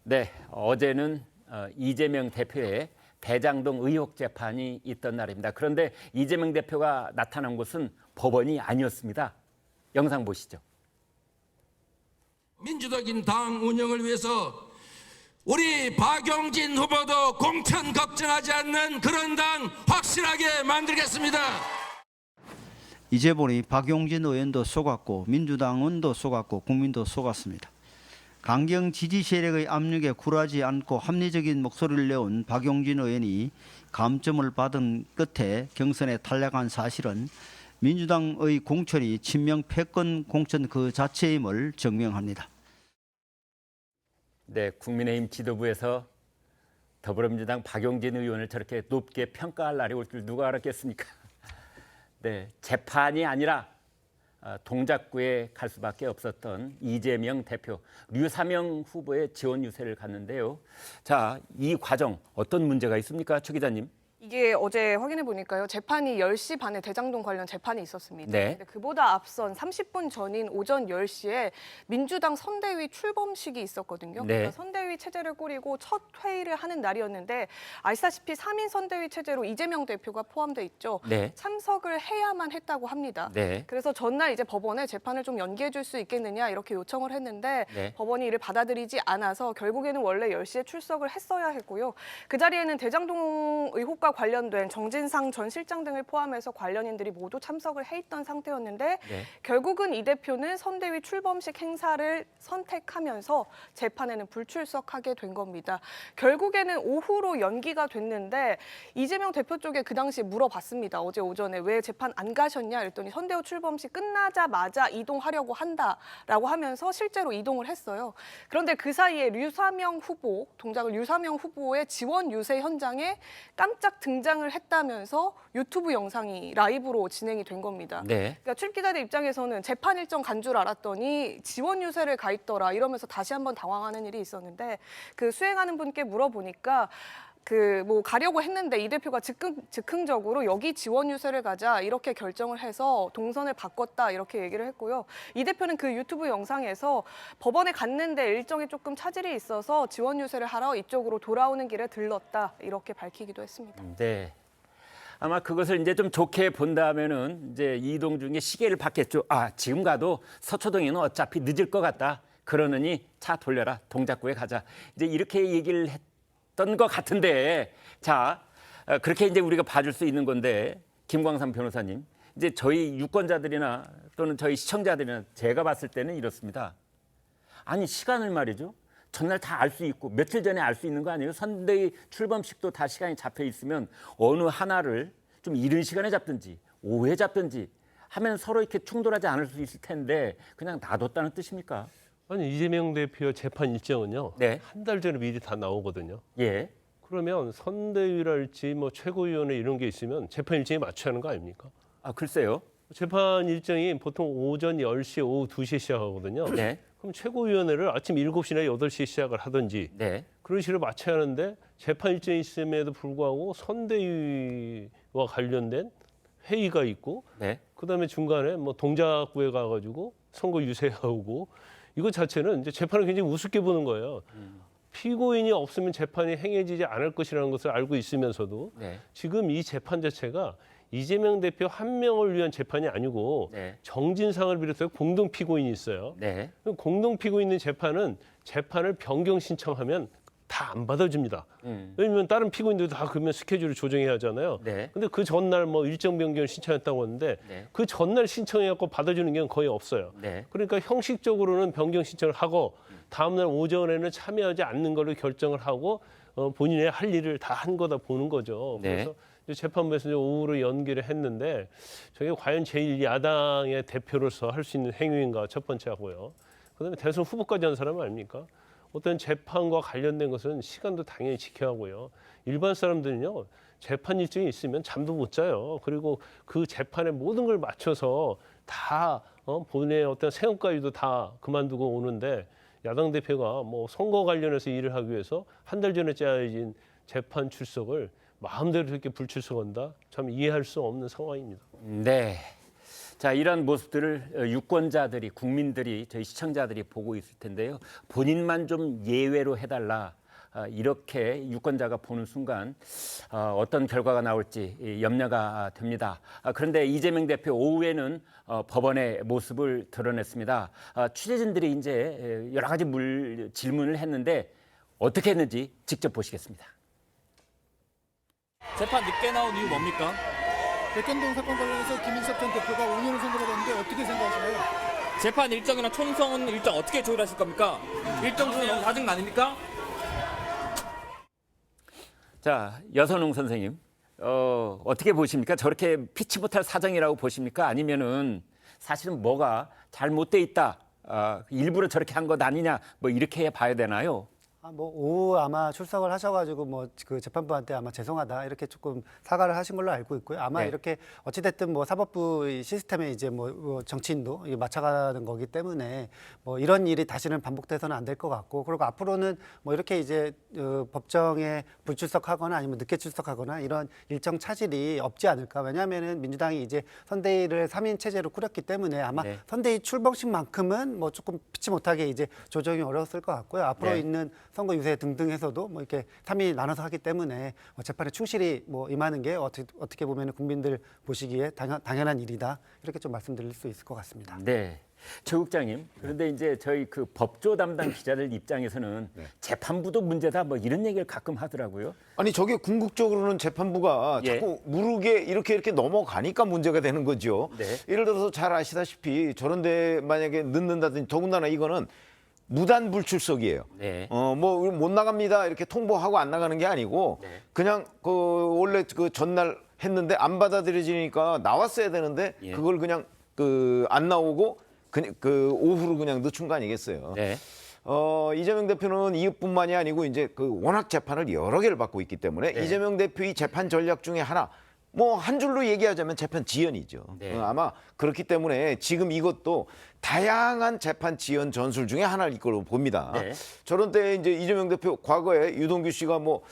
네, 어제는 이재명 대표의 대장동 의혹 재판이 있던 날입니다. 그런데 이재명 대표가 나타난 곳은 법원이 아니었습니다. 영상 보시죠. 민주적인 당 운영을 위해서 우리 박용진 후보도 공천 걱정하지 않는 그런 당 확실하게 만들겠습니다. 이제 보니 박용진 의원도 속았고 민주당원도 속았고 국민도 속았습니다. 강경 지지 세력의 압력에 굴하지 않고 합리적인 목소리를 내온 박용진 의원이 감점을 받은 끝에 경선에 탈락한 사실은 민주당의 공천이 친명 패권 공천 그 자체임을 증명합니다. 네, 국민의힘 지도부에서 더불어민주당 박용진 의원을 저렇게 높게 평가할 날이 올 줄 누가 알았겠습니까? 네, 재판이 아니라 동작구에 갈 수밖에 없었던 이재명 대표, 류사명 후보의 지원 유세를 갔는데요. 자, 이 과정 어떤 문제가 있습니까, 최 기자님? 이게 어제 확인해 보니까요. 재판이 10시 반에 대장동 관련 재판이 있었습니다. 네. 근데 그보다 앞선 30분 전인 오전 10시에 민주당 선대위 출범식이 있었거든요. 네. 그러니까 선대위 체제를 꾸리고 첫 회의를 하는 날이었는데 아시다시피 3인 선대위 체제로 이재명 대표가 포함돼 있죠. 네. 참석을 해야만 했다고 합니다. 네. 그래서 전날 이제 법원에 재판을 좀 연기해 줄 수 있겠느냐 이렇게 요청을 했는데 네. 법원이 이를 받아들이지 않아서 결국에는 원래 10시에 출석을 했어야 했고요. 그 자리에는 대장동 의혹과 관련된 정진상 전 실장 등을 포함해서 관련인들이 모두 참석을 해 있던 상태였는데 네. 결국은 이 대표는 선대위 출범식 행사를 선택하면서 재판에는 불출석하게 된 겁니다. 결국에는 오후로 연기가 됐는데 이재명 대표 쪽에 그 당시에 물어봤습니다. 어제 오전에 왜 재판 안 가셨냐 그랬더니 선대위 출범식 끝나자마자 이동하려고 한다라고 하면서 실제로 이동을 했어요. 그런데 그 사이에 류사명 후보, 동작을 류사명 후보의 지원 유세 현장에 깜짝 등장을 했다면서 유튜브 영상이 라이브로 진행이 된 겁니다. 네. 그러니까 출입기자들 입장에서는 재판 일정 간 줄 알았더니 지원 유세를 가 있더라 이러면서 다시 한번 당황하는 일이 있었는데 그 수행하는 분께 물어보니까 가려고 했는데 이 대표가 즉흥적으로 여기 지원 유세를 가자 이렇게 결정을 해서 동선을 바꿨다 이렇게 얘기를 했고요. 이 대표는 그 유튜브 영상에서 법원에 갔는데 일정에 조금 차질이 있어서 지원 유세를 하러 이쪽으로 돌아오는 길에 들렀다 이렇게 밝히기도 했습니다. 네. 아마 그것을 이제 좀 좋게 본다면은 이제 이동 중에 시계를 봤겠죠. 아, 지금 가도 서초동에는 어차피 늦을 것 같다. 그러느니 차 돌려라. 동작구에 가자. 이제 이렇게 얘기를 했던 것 같은데, 자, 그렇게 이제 우리가 봐줄 수 있는 건데, 김광삼 변호사님, 이제 저희 유권자들이나 또는 저희 시청자들이나 제가 봤을 때는 이렇습니다. 아니, 시간을 말이죠. 전날 다 알 수 있고 며칠 전에 알 수 있는 거 아니에요? 선대위 출범식도 다 시간이 잡혀 있으면 어느 하나를 좀 이른 시간에 잡든지 오후에 잡든지 하면 서로 이렇게 충돌하지 않을 수 있을 텐데 그냥 놔뒀다는 뜻입니까? 아니 이재명 대표 재판 일정은요. 네. 한 달 전에 미리 다 나오거든요. 예. 그러면 선대위랄지 뭐 최고위원회 이런 게 있으면 재판 일정에 맞춰야 하는 거 아닙니까? 아, 글쎄요. 재판 일정이 보통 오전 10시, 오후 2시에 시작하거든요. 네. 그럼 최고위원회를 아침 7시나 8시에 시작을 하든지 네. 그런 식으로 맞춰야 하는데 재판 일정이 있음에도 불구하고 선대위와 관련된 회의가 있고 네. 그다음에 중간에 뭐 동작구에 가가지고 선거 유세하고 이거 자체는 이제 재판을 굉장히 우습게 보는 거예요. 피고인이 없으면 재판이 행해지지 않을 것이라는 것을 알고 있으면서도 네. 지금 이 재판 자체가 이재명 대표 한 명을 위한 재판이 아니고 네. 정진상을 비롯해서 공동 피고인이 있어요. 네. 공동 피고인 있는 재판을 변경 신청하면 다 안 받아줍니다. 왜냐면 다른 피고인들도 다 그러면 스케줄을 조정해야 하잖아요. 네. 근데 그 전날 뭐 일정 변경을 신청했다고 하는데 네. 그 전날 신청해갖고 받아주는 경우는 거의 없어요. 네. 그러니까 형식적으로는 변경 신청을 하고 다음날 오전에는 참여하지 않는 걸로 결정을 하고 본인의 할 일을 다 한 거다 보는 거죠. 네. 그래서 이제 재판부에서 이제 오후로 연기를 했는데 저게 과연 제1야당의 대표로서 할 수 있는 행위인가 첫 번째 하고요. 그다음에 대선 후보까지 한 사람 아닙니까? 어떤 재판과 관련된 것은 시간도 당연히 지켜야 하고요. 일반 사람들은요. 재판 일정이 있으면 잠도 못 자요. 그리고 그 재판에 모든 걸 맞춰서 다 본인의 어떤 생업까지도 다 그만두고 오는데 야당 대표가 뭐 선거 관련해서 일을 하기 위해서 한 달 전에 짜여진 재판 출석을 마음대로 이렇게 불출석한다? 참 이해할 수 없는 상황입니다. 네. 자, 이런 모습들을 유권자들이, 국민들이, 저희 시청자들이 보고 있을 텐데요. 본인만 좀 예외로 해달라. 이렇게 유권자가 보는 순간 어떤 결과가 나올지 염려가 됩니다. 그런데 이재명 대표 오후에는 법원의 모습을 드러냈습니다. 취재진들이 이제 여러 가지 질문을 했는데 어떻게 했는지 직접 보시겠습니다. 재판 늦게 나온 이유 뭡니까? 백현동 사건 관련해서 김인석 전 대표가 5년을 선고받았는데 어떻게 생각하시나요? 재판 일정이나 총선 일정 어떻게 조율하실 겁니까? 일정 중에 너무 짜증 아닙니까? 자, 여선웅 선생님, 어떻게 보십니까? 저렇게 피치 못할 사정이라고 보십니까? 아니면은 사실은 뭐가 잘못돼 있다, 일부러 저렇게 한 것 아니냐, 뭐 이렇게 봐야 되나요? 뭐 오후 아마 출석을 하셔가지고 뭐 그 재판부한테 아마 죄송하다 이렇게 조금 사과를 하신 걸로 알고 있고요. 아마 네. 이렇게 어찌됐든 뭐 사법부의 시스템에 이제 뭐 정치인도 이게 맞춰가는 거기 때문에 뭐 이런 일이 다시는 반복돼서는 안 될 것 같고, 그리고 앞으로는 뭐 이렇게 이제 법정에 불출석하거나 아니면 늦게 출석하거나 이런 일정 차질이 없지 않을까. 왜냐하면은 민주당이 이제 선대위를 3인 체제로 꾸렸기 때문에 아마 네. 선대위 출범식만큼은 뭐 조금 피치 못하게 이제 조정이 어려웠을 것 같고요. 앞으로 네. 있는 선거 유세 등등 해서도 뭐 이렇게 3인 나눠서 하기 때문에 재판에 충실히 뭐 임하는 게 어떻게 보면 국민들 보시기에 당연한 일이다, 이렇게 좀 말씀드릴 수 있을 것 같습니다. 네. 최 국장님, 그런데 이제 저희 그 법조 담당 기자들 입장에서는 재판부도 문제다, 뭐 이런 얘기를 가끔 하더라고요. 아니 저게 궁극적으로는 재판부가 예. 자꾸 무르게 이렇게 넘어가니까 문제가 되는 거죠. 네. 예를 들어서 잘 아시다시피 저런데 만약에 늦는다든지, 더군다나 이거는 무단 불출석이에요. 네. 뭐 못 나갑니다 이렇게 통보하고 안 나가는 게 아니고 네. 그냥 그 원래 그 전날 했는데 안 받아들여지니까 나왔어야 되는데 예. 그걸 그냥 그 안 나오고 그 오후로 그냥 늦춘 거 아니겠어요. 네. 이재명 대표는 이것뿐만이 아니고 이제 그 워낙 재판을 여러 개를 받고 있기 때문에 네. 이재명 대표의 재판 전략 중에 하나, 뭐 한 줄로 얘기하자면 재판 지연이죠. 네. 아마 그렇기 때문에 지금 이것도 다양한 재판 지연 전술 중에 하나일 걸로 봅니다. 네. 저런 때 이제 이재명 대표 과거에 유동규 씨가 뭐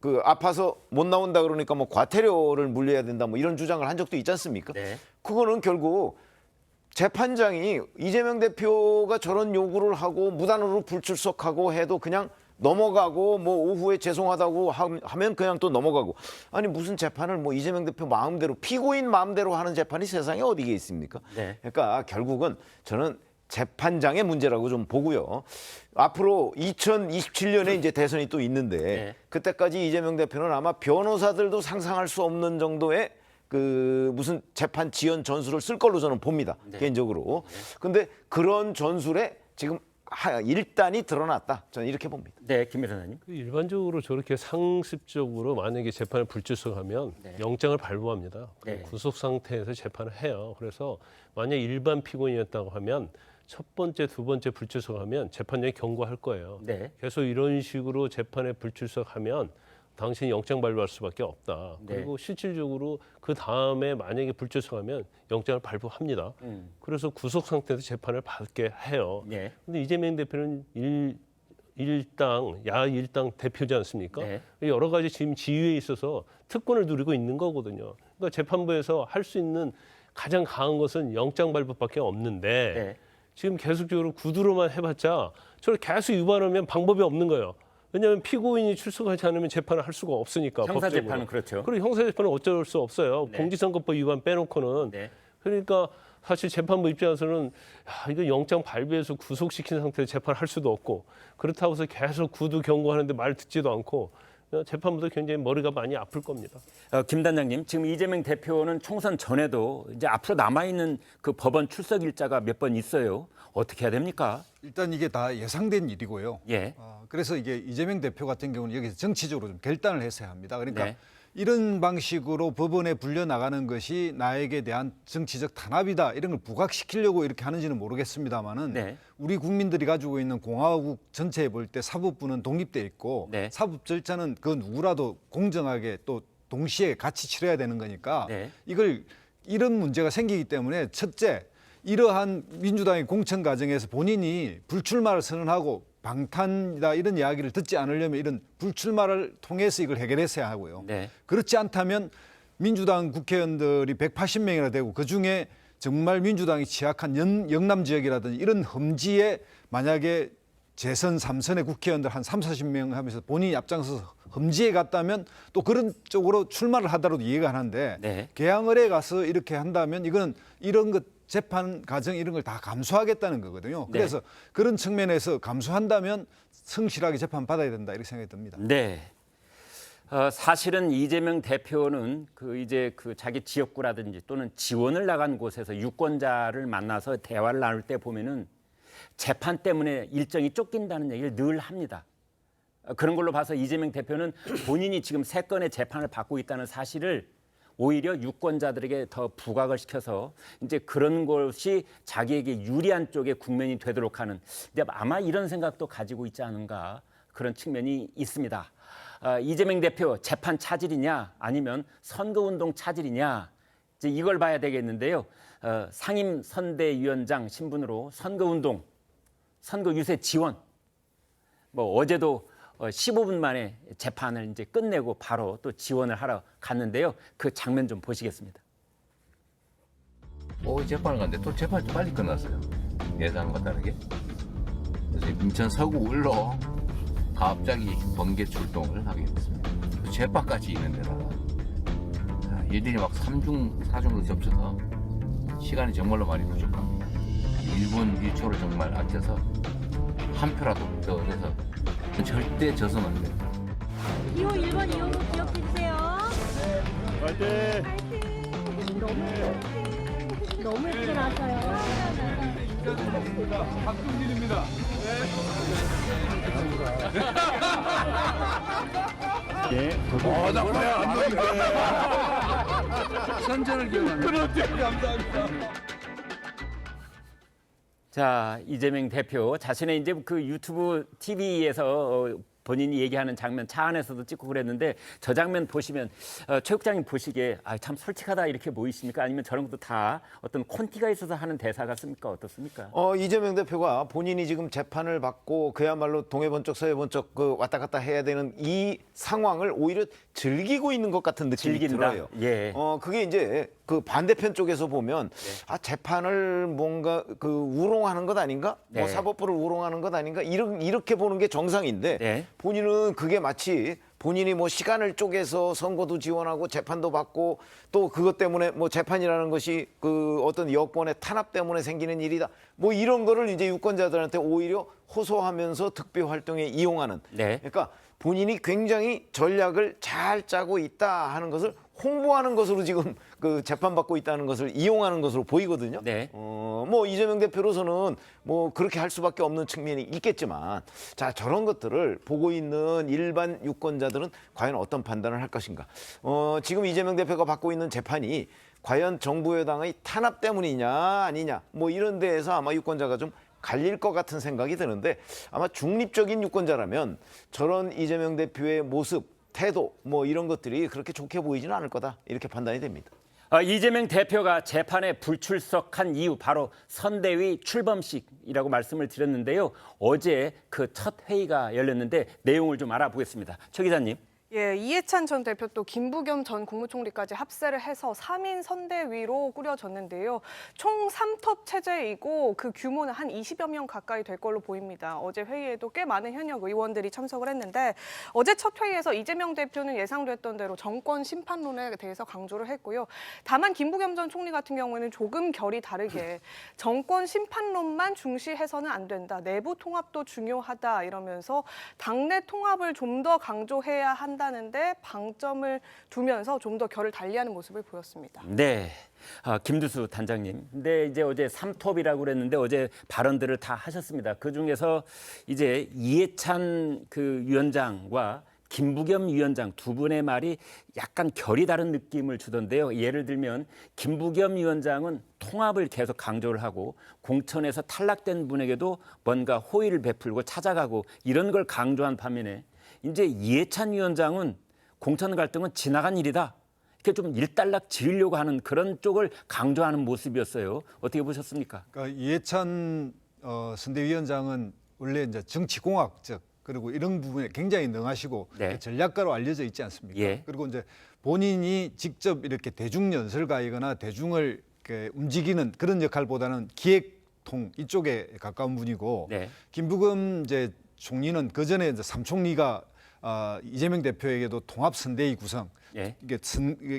그 아파서 못 나온다 그러니까 뭐 과태료를 물려야 된다 뭐 이런 주장을 한 적도 있지 않습니까? 네. 그거는 결국 재판장이 이재명 대표가 저런 요구를 하고 무단으로 불출석하고 해도 그냥 넘어가고, 뭐 오후에 죄송하다고 하면 그냥 또 넘어가고, 아니 무슨 재판을 뭐 이재명 대표 마음대로, 피고인 마음대로 하는 재판이 세상에 어디에 있습니까? 네. 그러니까 결국은 저는 재판장의 문제라고 좀 보고요. 앞으로 2027년에 이제 대선이 또 있는데 네. 그때까지 이재명 대표는 아마 변호사들도 상상할 수 없는 정도의 그 무슨 재판 지연 전술을 쓸 걸로 저는 봅니다. 개인적으로. 근데 그런 전술에 지금 일단이 드러났다, 저는 이렇게 봅니다. 네, 김 변호사님. 일반적으로 저렇게 상습적으로 만약에 재판을 불출석하면 영장을 발부합니다. 네. 구속 상태에서 재판을 해요. 그래서 만약 일반 피고인이었다고 하면 첫 번째, 두 번째 불출석하면 재판장이 경고할 거예요. 네. 계속 이런 식으로 재판에 불출석하면 당신이 영장 발부할 수밖에 없다. 네. 그리고 실질적으로 그 다음에 만약에 불출석하면 영장을 발부합니다. 그래서 구속 상태에서 재판을 받게 해요. 네. 근데 이재명 대표는 야일당 대표지 않습니까? 네. 여러 가지 지금 지위에 있어서 특권을 누리고 있는 거거든요. 그러니까 재판부에서 할 수 있는 가장 강한 것은 영장 발부밖에 없는데 네. 지금 계속적으로 구두로만 해봤자 저를 계속 유발하면 방법이 없는 거예요. 왜냐하면 피고인이 출석하지 않으면 재판을 할 수가 없으니까. 형사 법적으로. 재판은 그렇죠. 그리고 형사 재판은 어쩔 수 없어요. 네. 공직선거법 위반 빼놓고는. 네. 그러니까 사실 재판부 입장에서는 이거 영장 발부해서 구속시킨 상태에서 재판을 할 수도 없고, 그렇다고 해서 계속 구두 경고하는데 말 듣지도 않고 재판부도 굉장히 머리가 많이 아플 겁니다. 김 단장님, 지금 이재명 대표는 총선 전에도 이제 앞으로 남아 있는 그 법원 출석 일자가 몇 번 있어요. 어떻게 해야 됩니까? 일단 이게 다 예상된 일이고요. 예. 그래서 이게 이재명 대표 같은 경우는 여기서 정치적으로 좀 결단을 했어야 합니다. 그러니까 네. 이런 방식으로 법원에 불려 나가는 것이 나에게 대한 정치적 탄압이다, 이런 걸 부각시키려고 이렇게 하는지는 모르겠습니다만은 네. 우리 국민들이 가지고 있는 공화국 전체에 볼 때 사법부는 독립돼 있고 네. 사법 절차는 그 누구라도 공정하게 또 동시에 같이 치러야 되는 거니까 네. 이런 문제가 생기기 때문에 첫째, 이러한 민주당의 공천 과정에서 본인이 불출마를 선언하고 방탄이다 이런 이야기를 듣지 않으려면 이런 불출마를 통해서 이걸 해결했어야 하고요. 네. 그렇지 않다면 민주당 국회의원들이 180명이나 되고 그중에 정말 민주당이 취약한 영남 지역이라든지 이런 험지에 만약에 재선 3선의 국회의원들 한 30-40명 하면서 본인이 앞장서서 험지에 갔다면 또 그런 쪽으로 출마를 하더라도 이해가 하는데 네. 개항을에 가서 이렇게 한다면 이거는 이런 것 재판 과정 이런 걸 다 감수하겠다는 거거든요. 네. 그래서 그런 측면에서 감수한다면 성실하게 재판 받아야 된다 이렇게 생각이 듭니다. 네. 사실은 이재명 대표는 이제 자기 지역구라든지 또는 지원을 나간 곳에서 유권자를 만나서 대화를 나눌 때 보면은 재판 때문에 일정이 쫓긴다는 얘기를 늘 합니다. 그런 걸로 봐서 이재명 대표는 본인이 지금 3건의 재판을 받고 있다는 사실을 오히려 유권자들에게 더 부각을 시켜서 이제 그런 것이 자기에게 유리한 쪽의 국면이 되도록 하는 이제 아마 이런 생각도 가지고 있지 않은가 그런 측면이 있습니다. 이재명 대표 재판 차질이냐 아니면 선거운동 차질이냐 이제 이걸 봐야 되겠는데요. 상임 선대위원장 신분으로 선거운동, 선거 유세 지원 뭐 어제도 15분 만에 재판을 이제 끝내고 바로 또 지원을 하러 갔는데요. 그 장면 좀 보시겠습니다. 재판을 갔는데 또 재판이 좀 빨리 끝났어요. 예상과 다르게. 그래서 인천 서구울로 갑자기 번개 출동을 하게 됐습니다. 재판까지 있는 데다가 일일이 막 3중, 4중으로 겹쳐서 시간이 정말로 많이 부족합니다. 1분 1초를 정말 아껴서 한 표라도 더 해서 절대 져서는 안 돼요. 2호 1번 2호로 기억해주세요. 화이팅! 파이팅! 너무 예쁘게 나왔어요. 박준길입니다. 선전을 기억합니다. 그렇지, 감사합니다. 자, 이재명 대표 자신의 이제 그 유튜브 TV에서 본인이 얘기하는 장면 차 안에서도 찍고 그랬는데 저 장면 보시면 최 국장님 보시기에 참 솔직하다 이렇게 보이십니까? 아니면 저런 것도 다 어떤 콘티가 있어서 하는 대사 같습니까? 어떻습니까? 이재명 대표가 본인이 지금 재판을 받고 그야말로 동해번쩍 서해번쩍 왔다 갔다 해야 되는 이 상황을 오히려 즐기고 있는 것 같은 느낌이 즐긴다? 들어요. 예. 그게 이제 그 반대편 쪽에서 보면 재판을 뭔가 우롱하는 것 아닌가? 네. 뭐 사법부를 우롱하는 것 아닌가? 이렇게 보는 게 정상인데 네. 본인은 그게 마치 본인이 뭐 시간을 쪼개서 선거도 지원하고 재판도 받고 또 그것 때문에 뭐 재판이라는 것이 어떤 여권의 탄압 때문에 생기는 일이다. 뭐 이런 거를 이제 유권자들한테 오히려 호소하면서 득표 활동에 이용하는. 네. 그러니까 본인이 굉장히 전략을 잘 짜고 있다 하는 것을 홍보하는 것으로 지금 재판받고 있다는 것을 이용하는 것으로 보이거든요. 네. 뭐 이재명 대표로서는 뭐 그렇게 할 수밖에 없는 측면이 있겠지만 자, 저런 것들을 보고 있는 일반 유권자들은 과연 어떤 판단을 할 것인가. 지금 이재명 대표가 받고 있는 재판이 과연 정부 여당의 탄압 때문이냐 아니냐 뭐 이런 데에서 아마 유권자가 좀 갈릴 것 같은 생각이 드는데 아마 중립적인 유권자라면 저런 이재명 대표의 모습, 태도 뭐 이런 것들이 그렇게 좋게 보이지는 않을 거다 이렇게 판단이 됩니다. 이재명 대표가 재판에 불출석한 이유 바로 선대위 출범식이라고 말씀을 드렸는데요. 어제 그 첫 회의가 열렸는데 내용을 좀 알아보겠습니다. 최 기자님. 예, 이해찬 전 대표 또 김부겸 전 국무총리까지 합세를 해서 3인 선대위로 꾸려졌는데요. 총 3톱 체제이고 그 규모는 한 20여 명 가까이 될 걸로 보입니다. 어제 회의에도 꽤 많은 현역 의원들이 참석을 했는데 어제 첫 회의에서 이재명 대표는 예상됐던 대로 정권 심판론에 대해서 강조를 했고요. 다만 김부겸 전 총리 같은 경우에는 조금 결이 다르게 정권 심판론만 중시해서는 안 된다. 내부 통합도 중요하다 이러면서 당내 통합을 좀 더 강조해야 한다는데 방점을 두면서 좀 더 결을 달리하는 모습을 보였습니다. 네. 김두수 단장님. 근데 이제 어제 3톱이라고 그랬는데 어제 발언들을 다 하셨습니다. 그중에서 이제 이해찬 위원장과 김부겸 위원장 두 분의 말이 약간 결이 다른 느낌을 주던데요. 예를 들면 김부겸 위원장은 통합을 계속 강조를 하고 공천에서 탈락된 분에게도 뭔가 호의를 베풀고 찾아가고 이런 걸 강조한 반면에 이제 이해찬 위원장은 공천 갈등은 지나간 일이다. 이렇게 좀 일단락 지으려고 하는 그런 쪽을 강조하는 모습이었어요. 어떻게 보셨습니까? 그러니까 이해찬 선대위원장은 원래 이제 정치공학적 그리고 이런 부분에 굉장히 능하시고 네. 전략가로 알려져 있지 않습니까? 예. 그리고 이제 본인이 직접 이렇게 대중 연설가이거나 대중을 이렇게 움직이는 그런 역할보다는 기획통 이쪽에 가까운 분이고 네. 김부겸 이제 총리는 그 전에 이제 삼총리가 이재명 대표에게도 통합 선대위 구성 예. 이게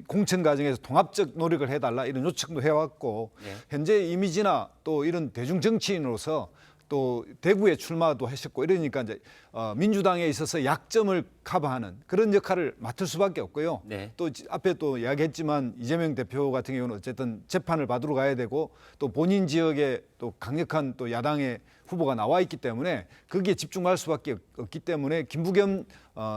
공천 과정에서 통합적 노력을 해달라 이런 요청도 해왔고 예. 현재 이미지나 또 이런 대중 정치인으로서 또 대구에 출마도 하셨고 이러니까 이제 민주당에 있어서 약점을 커버하는 그런 역할을 맡을 수밖에 없고요. 네. 또 앞에 또 이야기했지만 이재명 대표 같은 경우는 어쨌든 재판을 받으러 가야 되고 또 본인 지역에 또 강력한 또 야당의 후보가 나와 있기 때문에 거기에 집중할 수밖에 없기 때문에 김부겸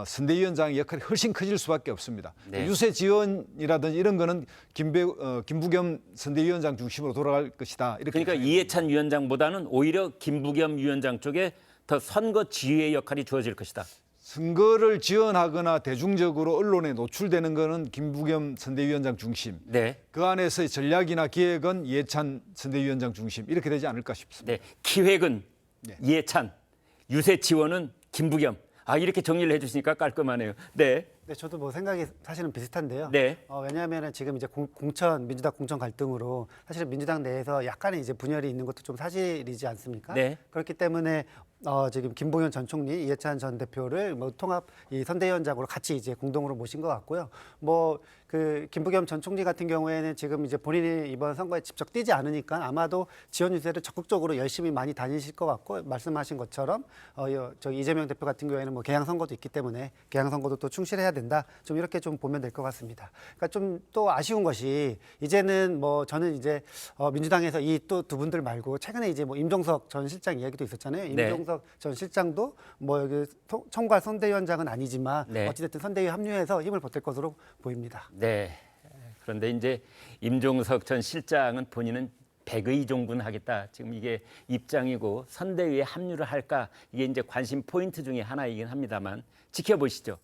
선대위원장의 역할이 훨씬 커질 수밖에 없습니다. 네. 유세 지원이라든지 이런 거는 김부겸 선대위원장 중심으로 돌아갈 것이다. 이렇게 그러니까 이해찬 위원장보다는 오히려 김부겸 위원장 쪽에 더 선거 지휘의 역할이 주어질 것이다. 선거를 지원하거나 대중적으로 언론에 노출되는 거는 김부겸 선대위원장 중심. 네. 그 안에서의 전략이나 기획은 이해찬 선대위원장 중심 이렇게 되지 않을까 싶습니다. 네. 기획은 네. 이해찬, 유세 지원은 김부겸. 아, 이렇게 정리를 해주시니까 깔끔하네요. 네. 네, 저도 뭐 생각이 사실은 비슷한데요. 네. 왜냐하면은 지금 이제 민주당 공천 갈등으로 사실은 민주당 내에서 약간의 이제 분열이 있는 것도 좀 사실이지 않습니까? 네. 그렇기 때문에 지금 김봉현 전 총리, 이해찬 전 대표를 뭐 통합 이 선대위원장으로 같이 이제 공동으로 모신 것 같고요. 뭐 그 김부겸 전 총리 같은 경우에는 지금 이제 본인이 이번 선거에 직접 뛰지 않으니까 아마도 지원 유세를 적극적으로 열심히 많이 다니실 것 같고 말씀하신 것처럼 저기 이재명 대표 같은 경우에는 뭐 개항 선거도 있기 때문에 개항 선거도 또 충실해야 된다. 좀 이렇게 좀 보면 될 것 같습니다. 그러니까 좀 또 아쉬운 것이 이제는 뭐 저는 이제 민주당에서 이 또 두 분들 말고 최근에 이제 뭐 임종석 전 실장 이야기도 있었잖아요. 네. 임종석 전 실장도 뭐 여기 총괄 선대위원장은 아니지만 네. 어찌됐든 선대위 합류해서 힘을 보탤 것으로 보입니다. 네. 그런데 이제 임종석 전 실장은 본인은 백의종군하겠다. 지금 이게 입장이고 선대위에 합류를 할까 이게 이제 관심 포인트 중에 하나이긴 합니다만 지켜보시죠.